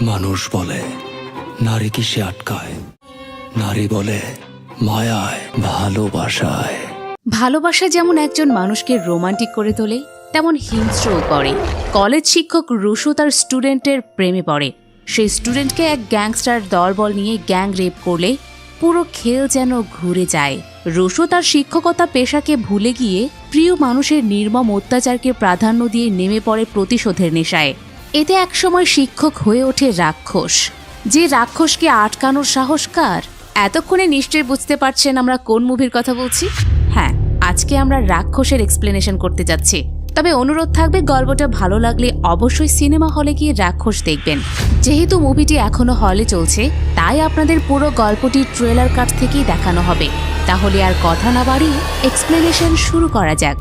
মানুষ বলে নারী কিসে আটকায়, নারী বলে মায়ায়, ভালোবাসায়। ভালোবাসা যেমন একজন মানুষকে রোমান্টিক করে তোলে, তেমন হিংস্রও করে। কলেজ শিক্ষক রুশো তার স্টুডেন্টের প্রেমে পড়ে। সেই স্টুডেন্টকে এক গ্যাংস্টার দলবল নিয়ে গ্যাং রেপ করলে পুরো খেল যেন ঘুরে যায়। রুশো তার শিক্ষকতা পেশাকে ভুলে গিয়ে প্রিয় মানুষের নির্মম অত্যাচারকে প্রাধান্য দিয়ে নেমে পড়ে প্রতিশোধের নেশায়। এতে একসময় শিক্ষক হয়ে ওঠে রাক্ষস। যে রাক্ষসকে আটকানোর সাহস কার? এতক্ষণে নিশ্চয়ই বুঝতে পারছেন আমরা কোন মুভির কথা বলছি। হ্যাঁ, আজকে আমরা রাক্ষসের এক্সপ্লেনেশন করতে যাচ্ছি। তবে অনুরোধ থাকবে, গল্পটা ভালো লাগলে অবশ্যই সিনেমা হলে গিয়ে রাক্ষস দেখবেন। যেহেতু মুভিটি এখনো হলে চলছে, তাই আপনাদের পুরো গল্পটি ট্রেলার কাট থেকেই দেখানো হবে। তাহলে আর কথা না বাড়িয়ে এক্সপ্লেনেশন শুরু করা যাক।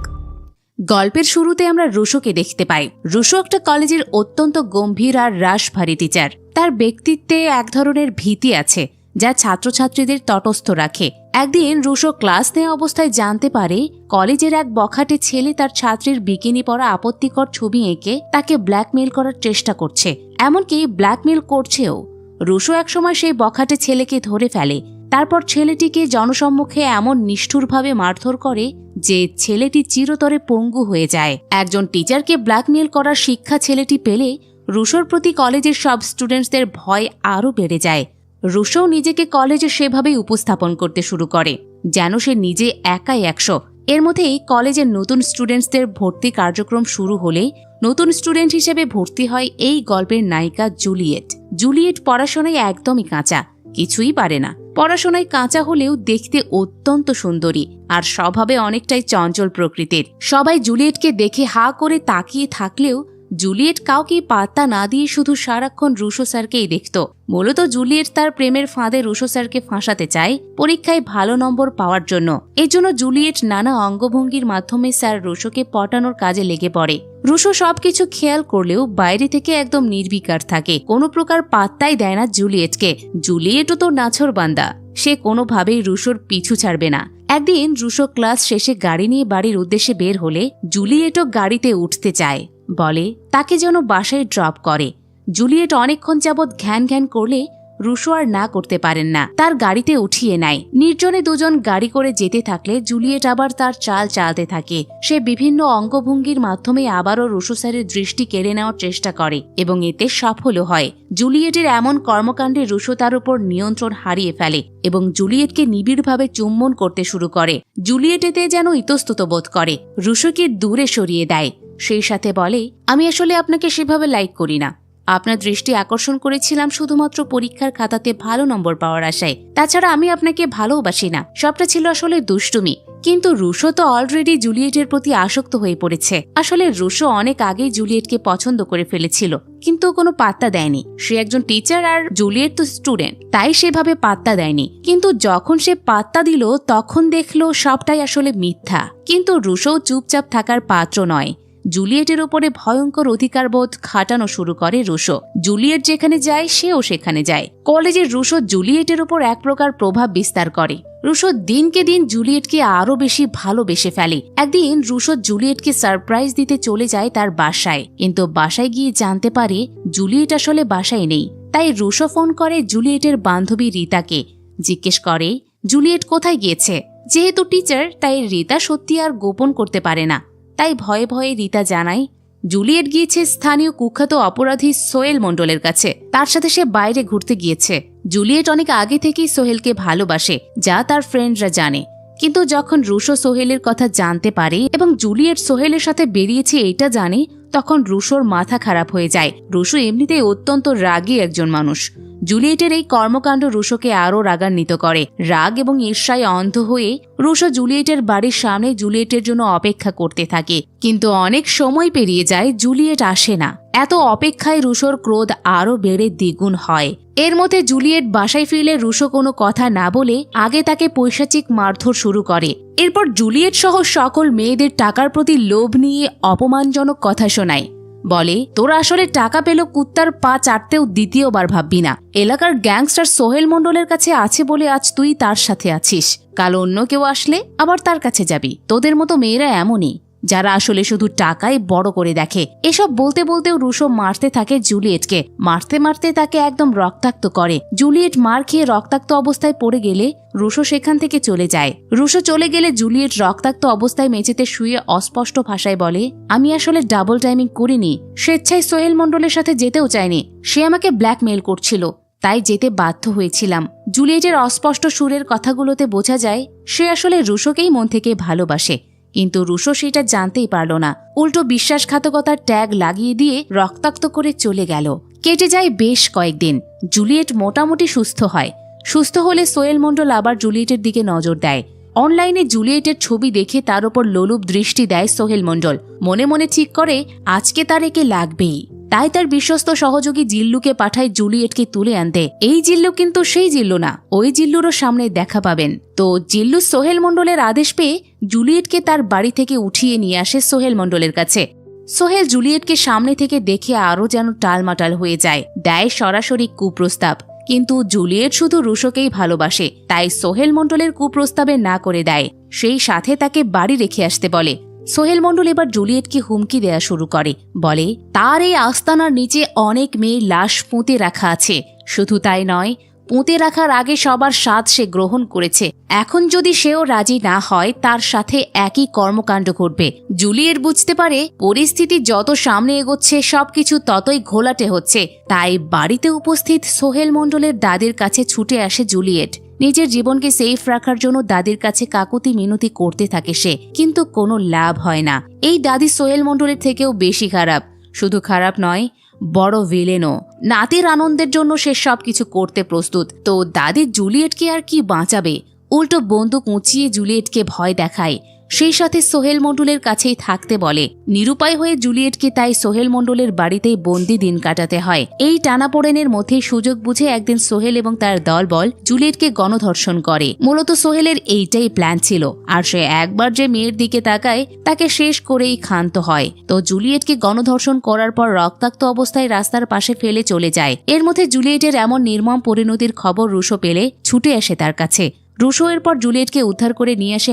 গল্পের শুরুতে আমরা রুশোকে দেখতে পাই। রুশো একটা কলেজের অত্যন্ত গম্ভীর আর রাশভারী টিচার। তার ব্যক্তিত্বে এক ধরনের ভীতি আছে যা ছাত্রছাত্রীদের তটস্থ রাখে। একদিন রুশো ক্লাস নেওয়া অবস্থায় জানতে পারে কলেজের এক বখাটে ছেলে তার ছাত্রীর বিকিনি পরা আপত্তিকর ছবি এঁকে তাকে ব্ল্যাকমেইল করার চেষ্টা করছে, এমনকি ব্ল্যাকমেইল করছেও। রুশো একসময় সেই বখাটে ছেলেকে ধরে ফেলে। তারপর ছেলেটিকে জনসম্মুখে এমন নিষ্ঠুরভাবে মারধর করে যে ছেলেটি চিরতরে পঙ্গু হয়ে যায়। একজন টিচারকে ব্ল্যাকমেইল করার শিক্ষা ছেলেটি পেলে রুশোর প্রতি কলেজের সব স্টুডেন্টসদের ভয় আরও বেড়ে যায়। রুশো নিজেকে কলেজে সেভাবেই উপস্থাপন করতে শুরু করে যেন সে নিজে একাই 100। এর মধ্যেই কলেজের নতুন স্টুডেন্টসদের ভর্তি কার্যক্রম শুরু হলে নতুন স্টুডেন্ট হিসেবে ভর্তি হয় এই গল্পের নায়িকা জুলিয়েট। জুলিয়েট পড়াশোনায় একদমই কাঁচা, কিছুই পারে না। পড়াশোনায় কাঁচা হলেও দেখতে অত্যন্ত সুন্দরী আর স্বভাবে অনেকটাই চঞ্চল প্রকৃতির। সবাই জুলিয়েটকে দেখে হা করে তাকিয়ে থাকলেও জুলিয়েট কাউকে পাত্তা না দিয়ে শুধু সারাক্ষণ রুশো স্যারকেই দেখত। মূলত জুলিয়েট তার প্রেমের ফাঁদে রুশো স্যারকে ফাঁসাতে চায় পরীক্ষায় ভালো নম্বর পাওয়ার জন্য। এজন্য জুলিয়েট নানা অঙ্গভঙ্গির মাধ্যমে স্যার রুশোকে পটানোর কাজে লেগে পড়ে। রুশো সবকিছু খেয়াল করলেও বাইরে থেকে একদম নির্বিকার থাকে, কোনো প্রকার পাত্তাই দেয় না জুলিয়েটকে। জুলিয়েটও তো নাছোড়বান্দা, সে কোনোভাবেই রুশোর পিছু ছাড়বে না। একদিন রুশো ক্লাস শেষে গাড়ি নিয়ে বাড়ির উদ্দেশ্যে বের হলে জুলিয়েটও গাড়িতে উঠতে চায়, বলে তাকে যেন বাসায় ড্রপ করে। জুলিয়েট অনেকক্ষণ যাবৎ ঘ্যান ঘ্যান করলে রুশো আর না করতে পারেন না, তার গাড়িতে উঠিয়ে নেয়। নির্জনে দুজন গাড়ি করে যেতে থাকলে জুলিয়েট আবার তার চাল চালতে থাকে। সে বিভিন্ন অঙ্গভঙ্গির মাধ্যমে আবারও রুশো স্যারের দৃষ্টি কেড়ে নেওয়ার চেষ্টা করে এবং এতে সফলও হয়। জুলিয়েটের এমন কর্মকাণ্ডে রুশো তার উপর নিয়ন্ত্রণ হারিয়ে ফেলে এবং জুলিয়েটকে নিবিড়ভাবে চুম্বন করতে শুরু করে। জুলিয়েট এতে যেন ইতস্তত বোধ করে, রুশোকে দূরে সরিয়ে দেয়। সেই সাথে বলে, আমি আসলে আপনাকে সেভাবে লাইক করি না। আপনার দৃষ্টি আকর্ষণ করেছিলাম শুধুমাত্র পরীক্ষার খাতাতে ভালো নম্বর পাওয়ার আশায়। তাছাড়া আমি আপনাকে ভালোবাসি না। সবটা ছিল আসলে দুষ্টুমি। কিন্তু রুশো তো অলরেডি জুলিয়েটের প্রতি আসক্ত হয়ে পড়েছে। আসলে রুশো অনেক আগেই জুলিয়েটকে পছন্দ করে ফেলেছিল, কিন্তু কোনো পাত্তা দেয়নি। সে একজন টিচার আর জুলিয়েট তো স্টুডেন্ট, তাই সেভাবে পাত্তা দেয়নি। কিন্তু যখন সে পাত্তা দিল তখন দেখলো সবটাই আসলে মিথ্যা। কিন্তু রুশো চুপচাপ থাকার পাত্র নয়। জুলিয়েটের উপরে ভয়ঙ্কর অধিকারবোধ খাটানো শুরু করে রুশো। জুলিয়েট যেখানে যায় সেও সেখানে যায়। কলেজের রুশো জুলিয়েটের উপর এক প্রকার প্রভাব বিস্তার করে। রুশো দিনকে দিন জুলিয়েটকে আরো বেশি ভালোবেসে ফেলে। একদিন রুশো জুলিয়েটকে সারপ্রাইজ দিতে চলে যায় তার বাসায়, কিন্তু বাসায় গিয়ে জানতে পারে জুলিয়েট আসলে বাসায় নেই। তাই রুশো ফোন করে জুলিয়েটের বান্ধবী রিতাকে, জিজ্ঞেস করে জুলিয়েট কোথায় গিয়েছে। যেহেতু টিচার, তাই রিতা সত্যি আর গোপন করতে পারে না। তাই ভয়ে ভয়ে রিতা জানায় জুলিয়েট গিয়েছে স্থানীয় কুখ্যাত অপরাধী সোহেল মণ্ডলের কাছে। তার সাথে সে বাইরে ঘুরতে গিয়েছে। জুলিয়েট অনেক আগে থেকেই সোহেলকে ভালোবাসে, যা তার ফ্রেন্ডরা জানে। কিন্তু যখন রুশো সোহেলের কথা জানতে পারে এবং জুলিয়েট সোহেলের সাথে বেরিয়েছে এটা জানে, তখন রুশোর মাথা খারাপ হয়ে যায়। রুশো এমনিতেই অত্যন্ত রাগী একজন মানুষ। জুলিয়েটের এই কর্মকাণ্ড রুশোকে আরও রাগান্বিত করে। রাগ এবং ঈর্ষায় অন্ধ হয়ে রুশো জুলিয়েটের বাড়ির সামনে জুলিয়েটের জন্য অপেক্ষা করতে থাকে। কিন্তু অনেক সময় পেরিয়ে যায়, জুলিয়েট আসে না। এত অপেক্ষায় রুশোর ক্রোধ আরও বেড়ে দ্বিগুণ হয়। এর মধ্যে জুলিয়েট বাসায় ফিরলে রুশো কোনো কথা না বলে আগে তাকে পৈশাচিক মারধর শুরু করে। এরপর জুলিয়েট সহ সকল মেয়েদের টাকার প্রতি লোভ নিয়ে অপমানজনক কথা শোনায়। বলে, তোরা আসলে টাকা পেল কুত্তার পা চাটতেও দ্বিতীয়বার ভাববি না। এলাকার গ্যাংস্টার সোহেল মণ্ডলের কাছে আছে বলে আজ তুই তার সাথে আছিস, কাল অন্য কেউ আসলে আবার তার কাছে যাবি। তোদের মতো মেয়েরা এমনই। যারা আসলে শুধু টাকাই বড় করে দেখে। এসব বলতে বলতেও রুশো মারতে থাকে জুলিয়েটকে। মারতে মারতে তাকে একদম রক্তাক্ত করে। জুলিয়েট মার খেয়ে রক্তাক্ত অবস্থায় পড়ে গেলে রুশো সেখান থেকে চলে যায়। রুশো চলে গেলে জুলিয়েট রক্তাক্ত অবস্থায় মেঝেতে শুয়ে অস্পষ্ট ভাষায় বলে, আমি আসলে ডাবল টাইমিং করিনি, স্বেচ্ছায় সোহেল মণ্ডলের সাথে যেতেও চাইনি, সে আমাকে ব্ল্যাকমেইল করছিল, তাই যেতে বাধ্য হয়েছিলাম। জুলিয়েটের অস্পষ্ট সুরের কথাগুলোতে বোঝা যায় সে আসলে রুশোকেই মন থেকে ভালোবাসে, কিন্তু রুশো সেটা জানতেই পারল না। উল্টো বিশ্বাসঘাতকতার ট্যাগ লাগিয়ে দিয়ে রক্তাক্ত করে চলে গেল। কেটে যায় বেশ কয়েকদিন। জুলিয়েট মোটামুটি সুস্থ হয়। সুস্থ হলে সোহেল মণ্ডল আবার জুলিয়েটের দিকে নজর দেয়। অনলাইনে জুলিয়েটের ছবি দেখে তার ওপর লোলুপ দৃষ্টি দেয় সোহেল মণ্ডল। মনে মনে ঠিক করে আজকে তার একে লাগবেই। তাই তার বিশ্বস্ত সহযোগী জিল্লুকে পাঠায় জুলিয়েটকে তুলে আনতে। এই জিল্লু কিন্তু সেই জিল্লু না, ওই জিল্লুরও সামনে দেখা পাবেন। তো জিল্লু সোহেল মণ্ডলের আদেশ পেয়ে জুলিয়েটকে তার বাড়ি থেকে উঠিয়ে নিয়ে আসে সোহেল মণ্ডলের কাছে। সোহেল জুলিয়েটকে সামনে থেকে দেখে আরও যেন টালমাটাল হয়ে যায়। দেয় সরাসরি কুপ্রস্তাব। কিন্তু জুলিয়েট শুধু রুশোকেই ভালোবাসে, তাই সোহেল মণ্ডলের কুপ্রস্তাবে না করে দেয়। সেই সাথে তাকে বাড়ি রেখে আসতে বলে। সোহেল মণ্ডল এবার জুলিয়েটকে হুমকি দেয়া শুরু করে। বলে তার এই আস্তানার নিচে অনেক মেয়ের লাশ পুঁতে রাখা আছে। শুধু তাই নয়, পুঁতে রাখার আগে সবার স্বাদ সে গ্রহণ করেছে। এখন যদি সেও রাজি না হয় তার সাথে একই কর্মকাণ্ড ঘটবে। জুলিয়েট বুঝতে পারে পরিস্থিতি যত সামনে এগোচ্ছে সবকিছু ততই ঘোলাটে হচ্ছে। তাই বাড়িতে উপস্থিত সোহেল মণ্ডলের দাদির কাছে ছুটে আসে জুলিয়েট। নিজের জীবনকে সেফ রাখার জন্য দাদির কাছে কাকুতি মিনতি করতে থাকে সে, কিন্তু কোনো লাভ হয় না। এই দাদি সোহেল মণ্ডলের থেকেও বেশি খারাপ। শুধু খারাপ নয়, বড় ভিলেনও। নাতির আনন্দের জন্য সে সবকিছু করতে প্রস্তুত। তো দাদি জুলিয়েটকে আর কি বাঁচাবে, উল্টো বন্দুক উঁচিয়ে জুলিয়েটকে ভয় দেখায়। সেই সাথে সোহেল মণ্ডলের কাছেই থাকতে বলে। নিরুপায় হয়ে জুলিয়েটকে তাই সোহেল মণ্ডলের বাড়িতেই বন্দি দিন কাটাতে হয়। এই টানাপোড়েনের মধ্যেই সুযোগ বুঝে একদিন সোহেল এবং তার দলবল জুলিয়েটকে গণধর্ষণ করে। মূলত সোহেলের এইটাই প্ল্যান ছিল, আর সে একবার যে মেয়ের দিকে তাকায় তাকে শেষ করেই ক্ষান্ত হয়। তো জুলিয়েটকে গণধর্ষণ করার পর রক্তাক্ত অবস্থায় রাস্তার পাশে ফেলে চলে যায়। এর মধ্যে জুলিয়েটের এমন নির্মম পরিণতির খবর রুশো পেলে ছুটে আসে তার কাছে। রুশো এর পর জুলিয়েটকে উদ্ধার করে নিয়ে আসে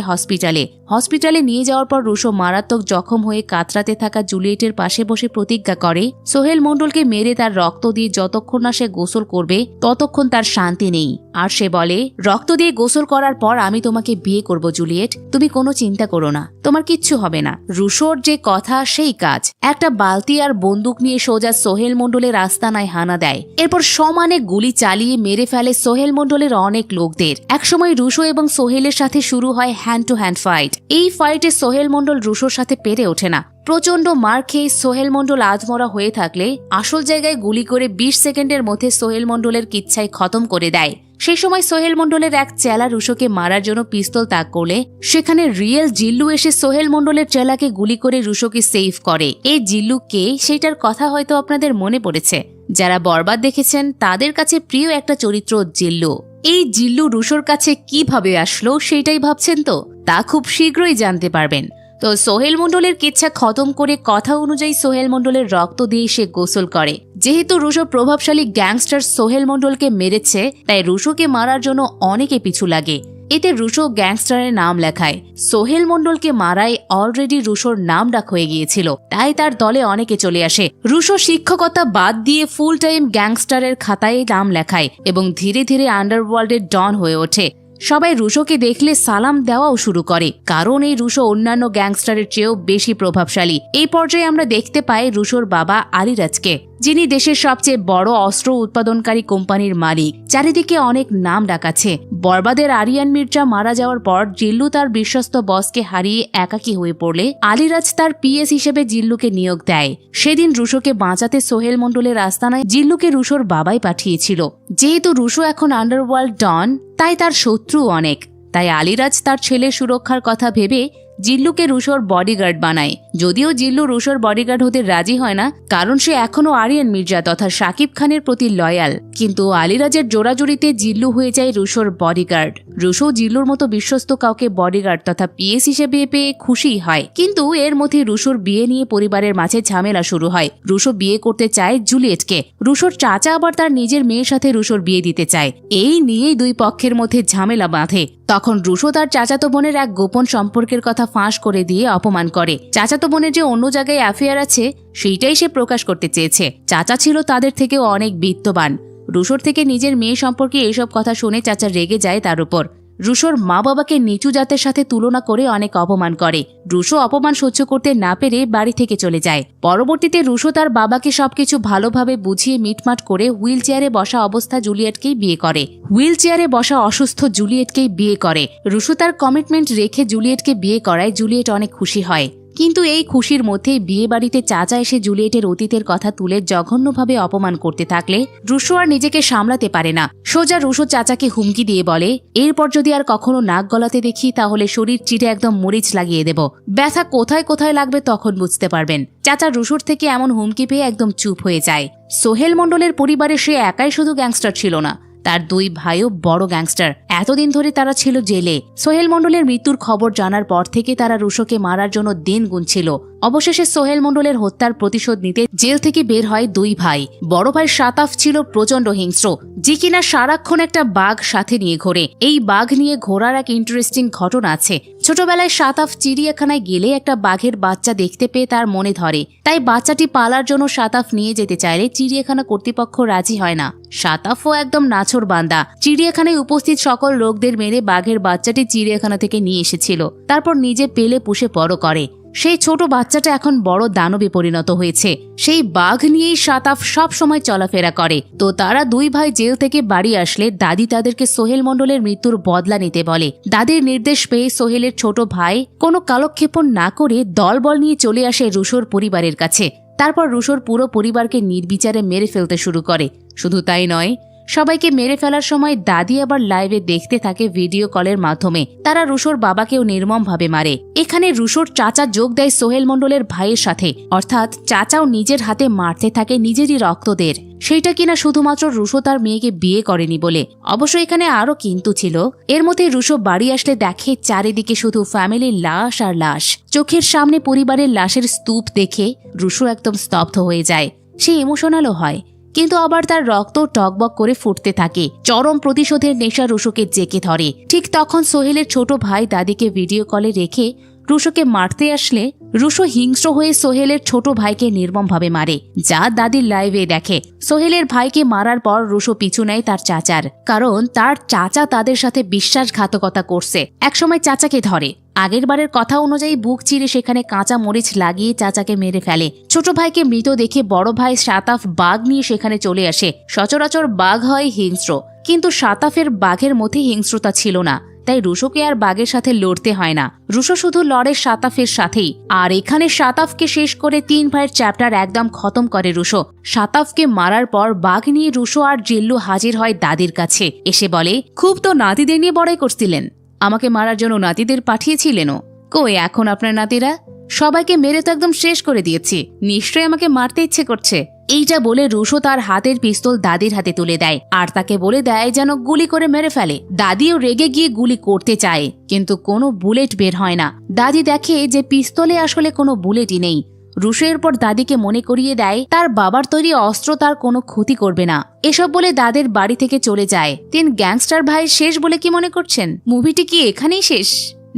হসপিটালে নিয়ে যাওয়ার পর রুশো মারাত্মক জখম হয়ে কাতরাতে থাকা জুলিয়েটের পাশে বসে প্রতিজ্ঞা করে সোহেল মণ্ডলকে মেরে তার রক্ত দিয়ে যতক্ষণ না সে গোসল করবে ততক্ষণ তার শান্তি নেই। আর সে বলে, রক্ত দিয়ে গোসল করার পর আমি তোমাকে বিয়ে করব জুলিয়েট, তুমি কোনো চিন্তা করো না, তোমার কিচ্ছু হবে না। রুশোর যে কথা সেই কাজ। একটা বালতি আর বন্দুক নিয়ে সোজা সোহেল মণ্ডলের আস্তানায় হানা দেয়। এরপর সমানে গুলি চালিয়ে মেরে ফেলে সোহেল মণ্ডলের অনেক লোকদের। একসময় রুশো এবং সোহেলের সাথে শুরু হয় হ্যান্ড টু হ্যান্ড ফাইট। এই ফাইটে সোহেল মণ্ডল রুশোর সাথে পেরে ওঠে না। প্রচন্ড মার খেয়ে সোহেল মণ্ডল আধমরা হয়ে থাকলে আসল জায়গায় গুলি করে 20 সেকেন্ডের মধ্যে সোহেল মণ্ডলের কিচ্ছাই খতম করে দেয়। সেই সময় সোহেল মণ্ডলের এক চেলা রুশোকে মারার জন্য পিস্তল তাক করলে সেখানে রিয়েল জিল্লু এসে সোহেল মণ্ডলের চেলাকে গুলি করে রুশোকে সেভ করে। এই জিল্লু কে সেটার কথা হয়তো আপনাদের মনে পড়েছে। যারা বরবাদ দেখেছেন তাদের কাছে প্রিয় একটা চরিত্র জিল্লু। এই জিল্লু রুশোর কাছে কিভাবে আসলো সেটাই ভাবছেন তো? তা খুব শীঘ্রই জানতে পারবেন। তো সোহেল মণ্ডলের কিচ্ছা খতম করে কথা অনুযায়ী সোহেল মণ্ডলের রক্ত দিয়ে সে গোসল করে। যেহেতু রুশো প্রভাবশালী গ্যাংস্টার সোহেল মণ্ডলকে মেরেছে, তাই রুশোকে মারার জন্য অনেকে পিছু লাগে। এতে রুশো গ্যাংস্টারের নাম লেখায়। সোহেল মণ্ডলকে মারায় অলরেডি রুশোর নাম ডাক হয়ে গিয়েছিল, তাই তার দলে অনেকে চলে আসে। রুশো শিক্ষকতা বাদ দিয়ে ফুল টাইম গ্যাংস্টারের খাতায় নাম লেখায় এবং ধীরে ধীরে আন্ডারওয়ার্ল্ডের ডন হয়ে ওঠে। সবাই রুশোকে দেখলে সালাম দেওয়াও শুরু করে, কারণ এই রুশো অন্যান্য গ্যাংস্টারের চেয়েও বেশি প্রভাবশালী। এই পর্যায়ে আমরা দেখতে পাই রুশোর বাবা আলিরাজকে, যিনি দেশের সবচেয়ে বড় অস্ত্র উৎপাদনকারী কোম্পানির মালিক। চারিদিকে অনেক নাম ডাকাছে। বরবাদের আরিয়ান মির্জা মারা যাওয়ার পর জিল্লু তার বিশ্বস্ত বসকে হারিয়ে একাকী হয়ে পড়লে আলিরাজ তার পিএস হিসেবে জিল্লুকে নিয়োগ দেয়। সেদিন রুশোকে বাঁচাতে সোহেল মণ্ডলের আস্তানায় জিল্লুকে রুশোর বাবাই পাঠিয়েছিল। যেহেতু রুশো এখন আন্ডারওয়ার্ল্ড ডন, তাই তার শত্রু অনেক। তাই আলিরাজ তার ছেলের সুরক্ষার কথা ভেবে জিল্লুকে রুশোর বডিগার্ড বানায়। যদিও জিল্লু রুশোর বডিগার্ড হতে রাজি হয় না, কারণ সে এখনো আরিয়ান মির্জা তথা শাকিব খানের প্রতি লয়াল। কিন্তু আলিরাজের জোড়াজুড়িতে জিল্লু হয়ে যায় রুশোর বডিগার্ড। রুশো জিল্লুর মতো বিশ্বস্ত কাউকে বডিগার্ড তথা পিএস হিসেবে পেয়ে খুশিই হয়। কিন্তু এর মধ্যে রুশোর বিয়ে নিয়ে পরিবারের মাঝে ঝামেলা শুরু হয়। রুশো বিয়ে করতে চায় জুলিয়েটকে। রুশোর চাচা আবার তার নিজের মেয়ের সাথে রুশোর বিয়ে দিতে চায়। এই নিয়েই দুই পক্ষের মধ্যে ঝামেলা বাঁধে। তখন রুশো তার চাচাতো বোনের এক গোপন সম্পর্কের কথা ফাঁস করে দিয়ে অপমান করে। চাচাতো বোনের যে অন্য জায়গায় অ্যাফেয়ার আছে সেইটাই সে প্রকাশ করতে চেয়েছে। চাচা ছিল তাদের থেকেও অনেক বিত্তবান। রুশোর থেকে নিজের মেয়ে সম্পর্কে এইসব কথা শুনে চাচা রেগে যায় তার উপর। রুশোর মা বাবাকে নিচু জাতের সাথে তুলনা করে অনেক অপমান করে। রুশো অপমান সহ্য করতে না পেরে বাড়ি থেকে চলে যায়। পরবর্তীতে রুশো তার বাবাকে সবকিছু ভালোভাবে বুঝিয়ে মিটমাট করে হুইল চেয়ারে বসা অবস্থা জুলিয়েটকেই বিয়ে করে। হুইল চেয়ারে বসা অসুস্থ জুলিয়েটকেই বিয়ে করে। রুশো তার কমিটমেন্ট রেখে জুলিয়েটকে বিয়ে করায় জুলিয়েট অনেক খুশি হয়। কিন্তু এই খুশির মধ্যেই বিয়ে বাড়িতে চাচা এসে জুলিয়েটের অতীতের কথা তুলে জঘন্যভাবে অপমান করতে থাকলে রুশো আর নিজেকে সামলাতে পারে না। সোজা রুশো চাচাকে হুমকি দিয়ে বলে, এরপর যদি আর কখনো নাক গলাতে দেখি তাহলে শরীর চিটে একদম মরিচ লাগিয়ে দেব। ব্যথা কোথায় কোথায় লাগবে তখন বুঝতে পারবেন। চাচা রুশোর থেকে এমন হুমকি পেয়ে একদম চুপ হয়ে যায়। সোহেল মণ্ডলের পরিবারে সে একাই শুধু গ্যাংস্টার ছিল না, তার দুই ভাইও বড় গ্যাংস্টার। এতদিন ধরে তারা ছিল জেলে। সোহেল মণ্ডলের মৃত্যুর খবর জানার পর থেকে তারা রুশোকে মারার জন্য দিন গুনছিল। অবশেষে সোহেল মণ্ডলের হত্যার প্রতিশোধ নিতে জেল থেকে বের হয় দুই ভাই। বড় ভাই শাতাফ ছিল প্রচন্ড হিংস্র, যে কিনা সারাক্ষণ একটা বাঘ সাথে নিয়ে ঘোরে। এই বাঘ নিয়ে ঘোরার এক ইন্টারেস্টিং ঘটনা আছে। ছোটবেলায় শাতাফ চিড়িয়াখানায় গেলে একটা বাঘের বাচ্চা দেখতে পেয়ে তার মনে ধরে, তাই বাচ্চাটি পালার জন্য শাতাফ নিয়ে যেতে চাইলে চিড়িয়াখানা কর্তৃপক্ষ রাজি হয় না। শাতাফও একদম নাছোড় বান্দা চিড়িয়াখানায় উপস্থিত সকল লোকদের মেরে বাঘের বাচ্চাটি চিড়িয়াখানা থেকে নিয়ে এসেছিল। তারপর নিজে পেলে পুষে বড় করে। সেই ছোট বাচ্চাটা এখন বড় দানবে পরিণত হয়েছে। সেই বাঘ নিয়েই শাতাফ সব সময় চলাফেরা করে। তো তারা দুই ভাই জেল থেকে বাড়ি আসলে দাদি তাদেরকে সোহেল মণ্ডলের মৃত্যুর বদলা নিতে বলে। দাদির নির্দেশ পেয়ে সোহেলের ছোট ভাই কোনো কালক্ষেপণ না করে দলবল নিয়ে চলে আসে রুশোর পরিবারের কাছে। তারপর রুশোর পুরো পরিবারকে নির্বিচারে মেরে ফেলতে শুরু করে। শুধু তাই নয়, সবাইকে মেরে ফেলার সময় দাদি আবার লাইভে দেখতে থাকে ভিডিও কলের মাধ্যমে। তারা রুশোর বাবাকেও নির্মমভাবে মারে। এখানে রুশোর চাচা যোগ দেয় সোহেল মণ্ডলের ভাইয়ের সাথে, অর্থাৎ চাচাও নিজের হাতে মারতে থাকে নিজেরই রক্তদের। সেইটা কিনা শুধুমাত্র রুশো তার মেয়েকে বিয়ে করেনি বলে। অবশ্য এখানে আরো কিন্তু ছিল। এর মধ্যে রুশো বাড়ি আসলে দেখে চারিদিকে শুধু ফ্যামিলির লাশ আর লাশ। চোখের সামনে পরিবারের লাশের স্তূপ দেখে রুশো একদম স্তব্ধ হয়ে যায়। সে ইমোশনালও হয়, কিন্তু আবার তার রক্ত টকবক করে ফুটতে থাকে। চরম প্রতিশোধের নেশা রুশোকে জেকে ধরে। ঠিক তখন সোহেলের ছোট ভাই দাদিকে ভিডিও কলে রেখে রুশোকে মারতে আসলে রুশো হিংস্র হয়ে সোহেলের ছোট ভাইকে নির্মমভাবে মারে, যা দাদির লাইভে দেখে। সোহেলের ভাইকে মারার পর রুশো পিছু নেয় তার চাচার, কারণ তার চাচা তাদের সাথে বিশ্বাসঘাতকতা করছে। একসময় চাচাকে ধরে। আগের বারের কথা অনুযায়ী বুক চিরে সেখানে কাঁচা মরিচ লাগিয়ে চাচাকে মেরে ফেলে। ছোট ভাইকে মৃত দেখে বড় ভাই শাতাফ বাঘ নিয়ে সেখানে চলে আসে। সচরাচর বাঘ হয় হিংস্র, কিন্তু শাতাফের বাঘের মধ্যে হিংস্রতা ছিল না, তাই রুশোকে আর বাঘের সাথে লড়তে হয় না। রুশো শুধু লড়ে শাতাফের সাথেই। আর এখানে শাতাফকে শেষ করে 3 ভাইয়ের চ্যাপ্টার একদম খতম করে রুশো। শাতাফকে মারার পর বাঘ নিয়ে রুশো আর জিল্লু হাজির হয় দাদির কাছে। এসে বলে, খুব তো নাতিদের নিয়ে বড়াই করছিলেন, আমাকে মারার জন্য নাতিদের পাঠিয়েছিলেনও। কই এখন আপনার নাতিরা? সবাইকে মেরে তো একদম শেষ করে দিয়েছি, নিশ্চয়ই আমাকে মারতে ইচ্ছে করছে। এইটা বলে রুশো তার হাতের পিস্তল দাদির হাতে তুলে দেয় আর তাকে বলে দেয় যেন গুলি করে মেরে ফেলে। দাদিও রেগে গিয়ে গুলি করতে চায়, কিন্তু কোনো বুলেট বের হয় না। দাদি দেখে যে পিস্তলে আসলে কোনো বুলেটই নেই। রুশো এরপর দাদিকে মনে করিয়ে দেয় তার বাবার তৈরি অস্ত্র তার কোনো ক্ষতি করবে না। এসব বলে দাদের বাড়ি থেকে চলে যায়। 3 গ্যাংস্টার ভাই শেষ বলে কি মনে করছেন? মুভিটি কি এখানেই শেষ?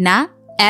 না,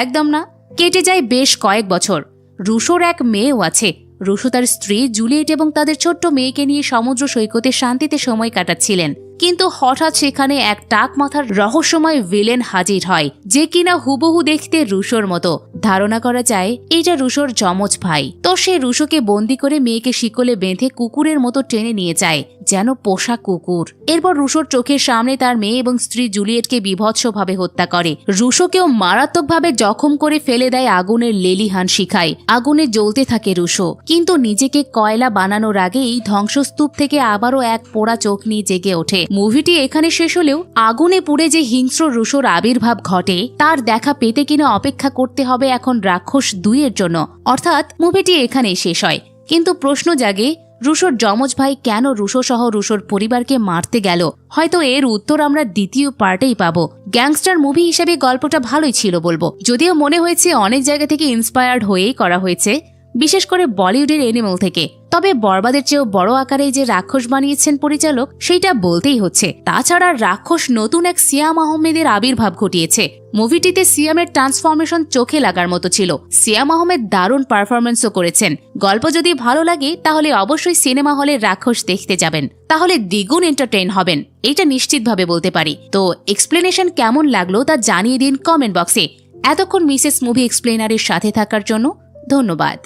একদম না। কেটে যায় বেশ কয়েক বছর। রুশোর এক মেয়েও আছে। রুশো তার স্ত্রী জুলিয়েট এবং তাদের ছোট্ট মেয়েকে নিয়ে সমুদ্র সৈকতে শান্তিতে সময় কাটাচ্ছিলেন। কিন্তু হঠাৎ সেখানে এক টাক মাথার রহস্যময় ভিলেন হাজির হয়, যে কিনা হুবহু দেখতে রুশোর মতো। ধারণা করা যায় এটা রুশোর যমজ ভাই। তো সে রুশোকে বন্দি করে মেয়েকে শিকলে বেঁধে কুকুরের মতো টেনে নিয়ে যায়, যেন পোষা কুকুর। এরপর রুশোর চোখের সামনে তার মেয়ে এবং স্ত্রী জুলিয়েটকে বীভৎসভাবে হত্যা করে। রুশোকেও মারাত্মকভাবে জখম করে ফেলে দেয় আগুনের লেলিহান শিখায়। আগুনে জ্বলতে থাকে রুশো, কিন্তু নিজেকে কয়লা বানানোর আগেই ধ্বংসস্তূপ থেকে আবারও এক পোড়া চোখ নিয়ে জেগে ওঠে। মুভিটি এখানে শেষ হলেও আগুনে পুড়ে যে হিংস্র রুশোর আবির্ভাব ঘটে তার দেখা পেতে কিনা অপেক্ষা করতে হবে এখন রাক্ষস 2 এর জন্য। অর্থাৎ মুভিটি এখানেই শেষ হয়। কিন্তু প্রশ্ন জাগে, রুশোর যমজ ভাই কেন রুশো সহ রুশোর পরিবারকে মারতে গেল? হয়তো এর উত্তর আমরা দ্বিতীয় পার্টেই পাবো। গ্যাংস্টার মুভি হিসেবে গল্পটা ভালোই ছিল বলবো, যদিও মনে হয়েছে অনেক জায়গা থেকে ইন্সপায়ার্ড হয়েই করা হয়েছে। বিশেষ করে বলিউডের এনিমেল থেকে। তবে বরবাদের চেয়েও বড় আকারে যে রাক্ষস বানিয়েছেন পরিচালক, সেইটা বলতেই হচ্ছে। তাছাড়া রাক্ষস নতুন এক সিয়াম আহমেদের আবির্ভাব ঘটিয়েছে। মুভিটিতে সিয়ামের ট্রান্সফরমেশন চোখে লাগার মতো ছিল। সিয়াম আহমেদ দারুণ পারফরমেন্সও করেছেন। গল্প যদি ভালো লাগে তাহলে অবশ্যই সিনেমা হলে রাক্ষস দেখতে যাবেন, তাহলে দ্বিগুণ এন্টারটেইন হবেন, এটা নিশ্চিতভাবে বলতে পারি। তো এক্সপ্লেনেশন কেমন লাগলো তা জানিয়ে দিন কমেন্ট বক্সে। এতক্ষণ মিসেস মুভি এক্সপ্লেনারের সাথে থাকার জন্য ধন্যবাদ।